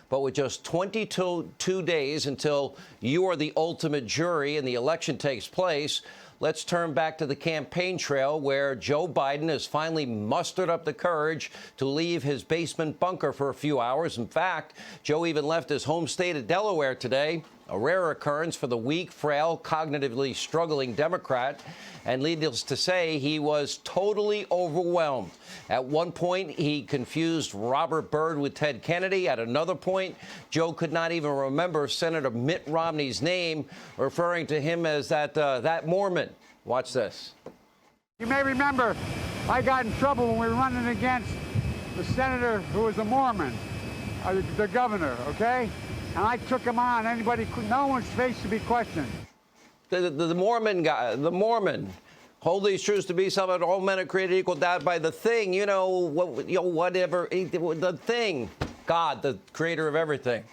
But with just 22 days until you are the ultimate jury and the election takes place, let's turn back to the campaign trail where Joe Biden has finally mustered up the courage to leave his basement bunker for a few hours. In fact, Joe even left his home state of Delaware today, a rare occurrence for the weak, frail, cognitively struggling Democrat. And needless to say, he was totally overwhelmed. At one point, he confused Robert Byrd with Ted Kennedy. At another point, Joe could not even remember Senator Mitt Romney's name, referring to him as that Mormon. Watch this. You may remember I got in trouble when we were running against the senator who was a Mormon, the governor, okay? And I took him on. No one's face should be questioned. The Mormon guy, the Mormon. Hold these truths to be something all men are created equal, doubt by the thing, whatever, the thing, God, the creator of everything.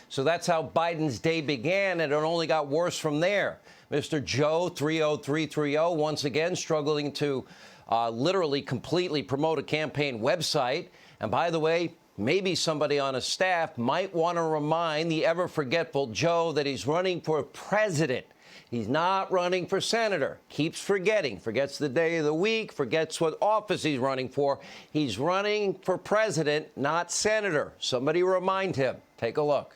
So that's how Biden's day began, and it only got worse from there. Mr. Joe 30330 once again struggling to literally completely promote a campaign website. And by the way, maybe somebody on his staff might want to remind the ever-forgetful Joe that he's running for president. He's not running for senator. Keeps forgetting. Forgets the day of the week. Forgets what office he's running for. He's running for president, not senator. Somebody remind him. Take a look.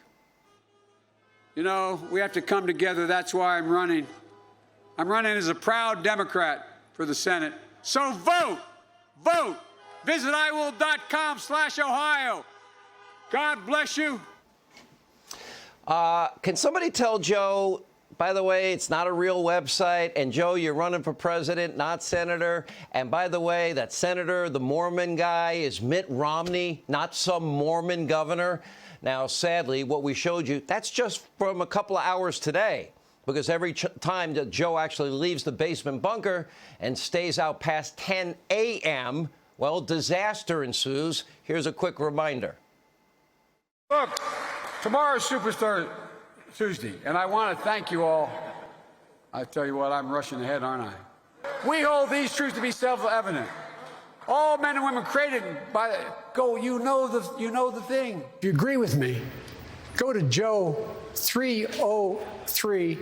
You know, we have to come together. That's why I'm running. I'm running as a proud Democrat for the Senate. So vote! Vote! Visit iwill.com/Ohio. God bless you. Can somebody tell Joe, by the way, it's not a real website, and Joe, you're running for president, not senator. And by the way, that senator, the Mormon guy, is Mitt Romney, not some Mormon governor. Now, sadly, what we showed you, that's just from a couple of hours today, because every time that Joe actually leaves the basement bunker and stays out past 10 a.m., well, disaster ensues. Here's a quick reminder. Look, tomorrow's Superstar Tuesday, and I want to thank you all. I tell you what, I'm rushing ahead, aren't I? We hold these truths to be self-evident. All men and women created by you know the thing. If you agree with me, go to Joe 30330.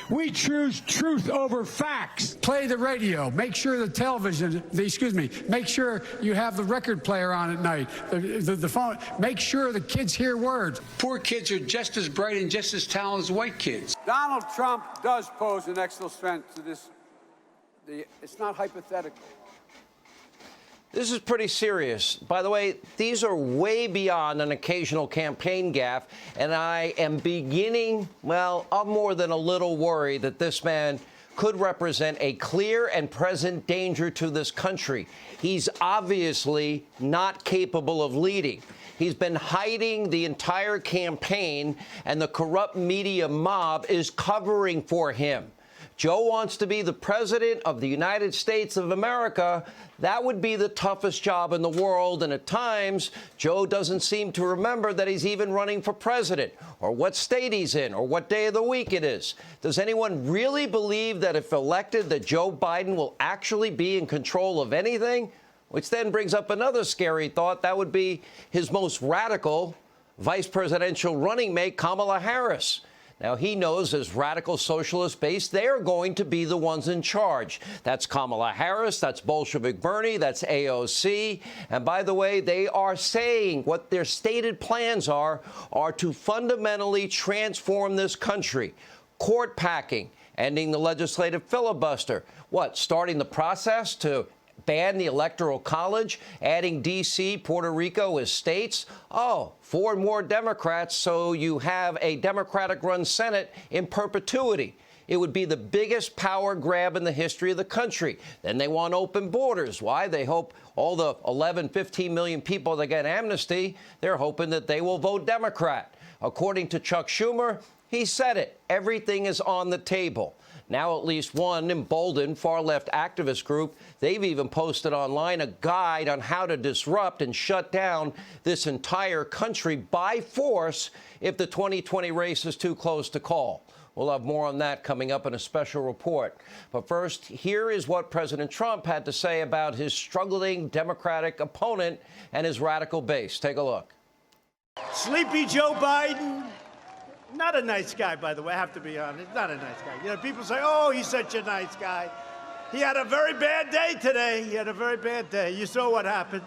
We choose truth over facts. Play the radio. Make sure the television, make sure you have the record player on at night, the phone. Make sure the kids hear words. Poor kids are just as bright and just as talented as white kids. Donald Trump does pose an extra threat to this. It's not hypothetical. This is pretty serious. By the way, these are way beyond an occasional campaign gaffe, and I am beginning, well, I'm more than a little worried that this man could represent a clear and present danger to this country. He's obviously not capable of leading. He's been hiding the entire campaign, and the corrupt media mob is covering for him. Joe wants to be the president of the United States of America. That would be the toughest job in the world. And at times, Joe doesn't seem to remember that he's even running for president, or what state he's in, or what day of the week it is. Does anyone really believe that if elected, that Joe Biden will actually be in control of anything? Which then brings up another scary thought. That would be his most radical vice presidential running mate, Kamala Harris. Now, he knows as radical socialist base, they're going to be the ones in charge. That's Kamala Harris, that's Bolshevik Bernie, that's AOC. And by the way, they are saying what their stated plans are to fundamentally transform this country. Court packing, ending the legislative filibuster. What, starting the process to ban the Electoral College, adding D.C., Puerto Rico as states? Oh, 4 more Democrats, so you have a Democratic-run Senate in perpetuity. It would be the biggest power grab in the history of the country. Then they want open borders. Why? They hope all the 11, 15 million people that get amnesty, they're hoping that they will vote Democrat. According to Chuck Schumer, he said it. Everything is on the table. Now at least one emboldened far-left activist group, they've even posted online a guide on how to disrupt and shut down this entire country by force if the 2020 race is too close to call. We'll have more on that coming up in a special report. But first, here is what President Trump had to say about his struggling Democratic opponent and his radical base. Take a look. Sleepy Joe Biden, not a nice guy, by the way, I have to be honest, not a nice guy. You know, people say, oh, he's such a nice guy. He had a very bad day today. He had a very bad day. You saw what happened.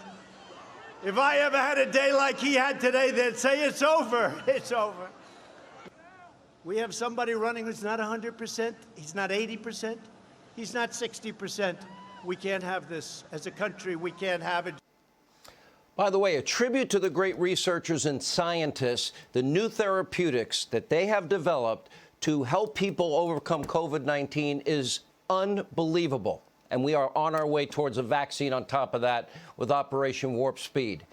If I ever had a day like he had today, they'd say it's over. It's over. We have somebody running who's not 100%. He's not 80%. He's not 60%. We can't have this. As a country, we can't have it. By the way, a tribute to the great researchers and scientists, the new therapeutics that they have developed to help people overcome COVID-19 is unbelievable. And we are on our way towards a vaccine on top of that with Operation Warp Speed.